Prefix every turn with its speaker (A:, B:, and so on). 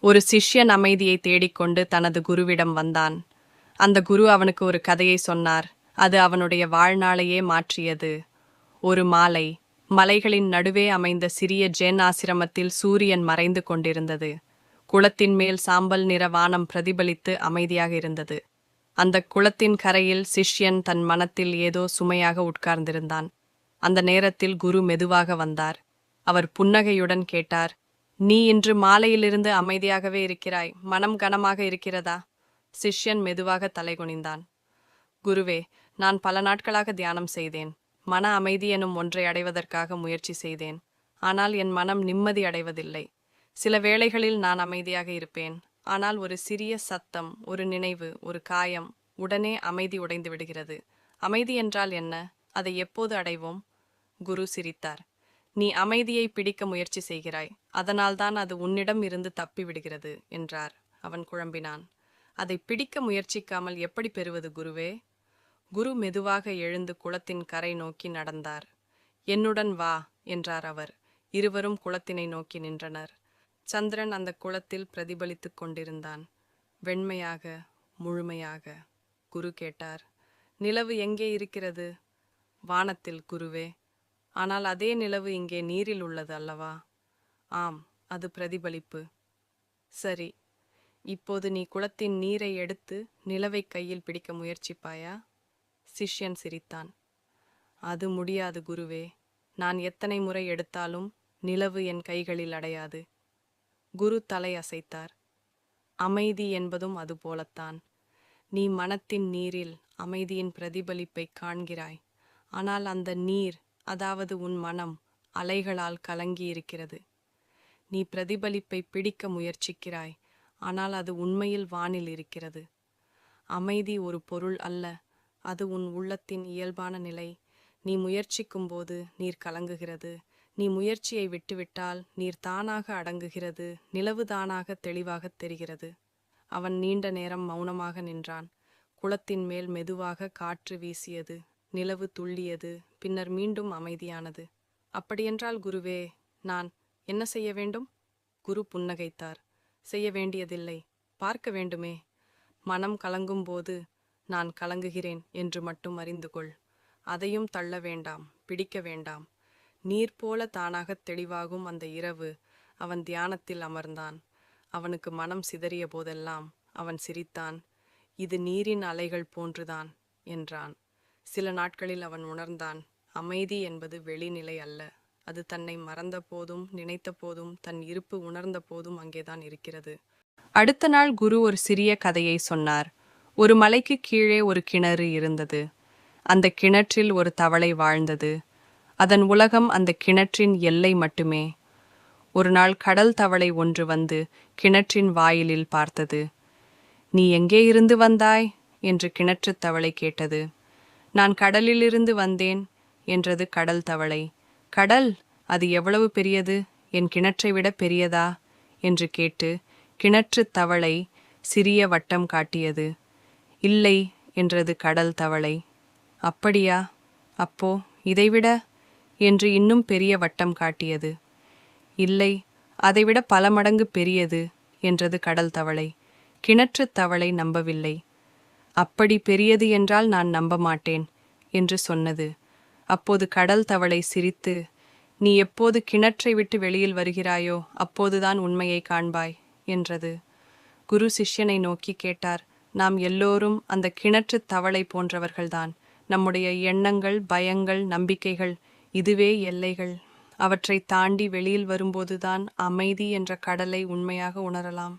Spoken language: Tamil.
A: ஒரு சிஷ்யன் அமைதியை தேடிக்கொண்டு தனது குருவிடம் வந்தான். அந்த குரு அவனுக்கு ஒரு கதையை சொன்னார். அது அவனுடைய வாழ்நாளையே மாற்றியது. ஒரு மாலை, மலைகளின் நடுவே அமைந்த சிறிய ஜென் ஆசிரமத்தில் சூரியன் மறைந்து கொண்டிருந்தது. குளத்தின் மேல் சாம்பல் நிற வானம் பிரதிபலித்து அமைதியாக இருந்தது. அந்த குளத்தின் கரையில் சிஷ்யன் தன் மனத்தில் ஏதோ சுமையாக உட்கார்ந்திருந்தான். அந்த நேரத்தில் குரு மெதுவாக வந்தார். அவர் புன்னகையுடன் கேட்டார், "நீ இன்று மாலையிலிருந்து அமைதியாகவே இருக்கிறாய். மனம் கனமாக இருக்கிறதா?" சிஷ்யன் மெதுவாக தலைகுனிந்தான். "குருவே, நான் பல நாட்களாக தியானம் செய்தேன். மன அமைதி எனும் ஒன்றை அடைவதற்காக முயற்சி செய்தேன். ஆனால் என் மனம் நிம்மதி அடைவதில்லை. சில வேளைகளில் நான் அமைதியாக இருப்பேன். ஆனால் ஒரு சிறிய சத்தம், ஒரு நினைவு, ஒரு காயம், உடனே அமைதி உடைந்து விடுகிறது. அமைதி என்றால் என்ன? அதை எப்போது அடைவோம்?" குரு சிரித்தார். "நீ அமைதியை பிடிக்க முயற்சி செய்கிறாய். அதனால்தான் அது உன்னிடம் இருந்து தப்பி விடுகிறது" என்றார். அவன் குழம்பினான். "அதை பிடிக்க முயற்சிக்காமல் எப்படி பெறுவது குருவே?" குரு மெதுவாக எழுந்து குளத்தின் கரை நோக்கி நடந்தார். "என்னுடன் வா" என்றார் அவர். இருவரும் குளத்தினை நோக்கி நின்றனர். சந்திரன் அந்த குளத்தில் பிரதிபலித்துக் கொண்டிருந்தான். வெண்மையாக, முழுமையாக. குரு கேட்டார், "நிலவு எங்கே இருக்கிறது?" "வானத்தில் குருவே." "ஆனால் அதே நிலவு இங்கே நீரில் உள்ளது அல்லவா?" "ஆம், அது பிரதிபலிப்பு." "சரி, இப்போது நீ குளத்தின் நீரை எடுத்து நிலவை கையில் பிடிக்க முயற்சிப்பாயா?" சிஷ்யன் சிரித்தான். "அது முடியாது குருவே. நான் எத்தனை முறை எடுத்தாலும் நிலவு என் கைகளில் அடையாது." குரு தலை அசைத்தார். "அமைதி என்பதும் அதுபோலத்தான். நீ மனத்தின் நீரில் அமைதியின் பிரதிபலிப்பை காண்கிறாய். ஆனால் அந்த நீர், அதாவது உன் மனம், அலைகளால் கலங்கியிருக்கிறது. நீ பிரதிபலிப்பை பிடிக்க முயற்சிக்கிறாய். ஆனால் அது உண்மையில் வானில் இருக்கிறது. அமைதி ஒரு பொருள் அல்ல, அது உன் உள்ளத்தின் இயல்பான நிலை. நீ முயற்சிக்கும்போது நீர் கலங்குகிறது. நீ முயற்சியை விட்டுவிட்டால் நீர் தானாக அடங்குகிறது. நிலவு தானாக தெளிவாகத் தெரிகிறது." அவன் நீண்ட நேரம் மௌனமாக நின்றான். குளத்தின் மேல் மெதுவாக காற்று வீசியது. நிலவு துள்ளியது. பின்னர் மீண்டும் அமைதியானது. "அப்படியென்றால் குருவே, நான் என்ன செய்ய வேண்டும்?" குரு புன்னகைத்தார். "செய்ய வேண்டியதில்லை, பார்க்க வேண்டுமே. மனம் கலங்கும்போது நான் கலங்குகிறேன் என்று மட்டும் அறிந்து கொள். அதையும் தள்ள வேண்டாம், பிடிக்க வேண்டாம்." நீர் போல தானாகத் தெளிவாகும் அந்த இரவு அவன் தியானத்தில் அமர்ந்தான். அவனுக்கு மனம் சிதறிய போதெல்லாம் அவன் சிரித்தான். "இது நீரின் அலைகள் போன்றுதான்" என்றான். சில நாட்களில் அவன் உணர்ந்தான், அமைதி என்பது வெளிநிலை அல்ல. அது தன்னை மறந்த போதும், நினைத்த போதும், தன் இருப்பு உணர்ந்த போதும் அங்கேதான் இருக்கிறது. அடுத்த நாள் குரு ஒரு சிறிய கதையை சொன்னார். ஒரு மலைக்கு கீழே ஒரு கிணறு இருந்தது. அந்த கிணற்றில் ஒரு தவளை வாழ்ந்தது. அதன் உலகம் அந்த கிணற்றின் எல்லை மட்டுமே. ஒரு நாள் கடல் தவளை ஒன்று வந்து கிணற்றின் வாயிலில் பார்த்தது. "நீ எங்கே இருந்து வந்தாய்?" என்று கிணற்றுத் தவளை கேட்டது. "நான் கடலிலிருந்து வந்தேன்" என்றது கடல் தவளை. "கடல்? அது எவ்வளவு பெரியது? என் கிணற்றை விட பெரியதா?" என்று கேட்டு கிணற்றுத் தவளை சிறிய வட்டம் காட்டியது. "இல்லை" என்றது கடல் தவளை. "அப்படியா? அப்போ இதைவிட?" என்று இன்னும் பெரிய வட்டம் காட்டியது. "இல்லை, அதைவிட பல மடங்கு பெரியது" என்றது கடல் தவளை. கிணற்றுத் தவளை நம்பவில்லை. "அப்படி பெரியது என்றால் நான் நம்ப மாட்டேன்" என்று சொன்னது. அப்போது கடல் தவளை சிரித்து, "நீ எப்போது கிணற்றை விட்டு வெளியில் வருகிறாயோ அப்போதுதான் உண்மையை காண்பாய்" என்றது. குரு சிஷ்யனை நோக்கி கேட்டார், "நாம் எல்லோரும் அந்த கிணற்றுத் தவளை போன்றவர்கள்தான். நம்முடைய எண்ணங்கள், பயங்கள், நம்பிக்கைகள், இதுவே எல்லைகள். அவற்றை தாண்டி வெளியில் வரும்போதுதான் அமைதி என்ற கடலை உண்மையாக உணரலாம்."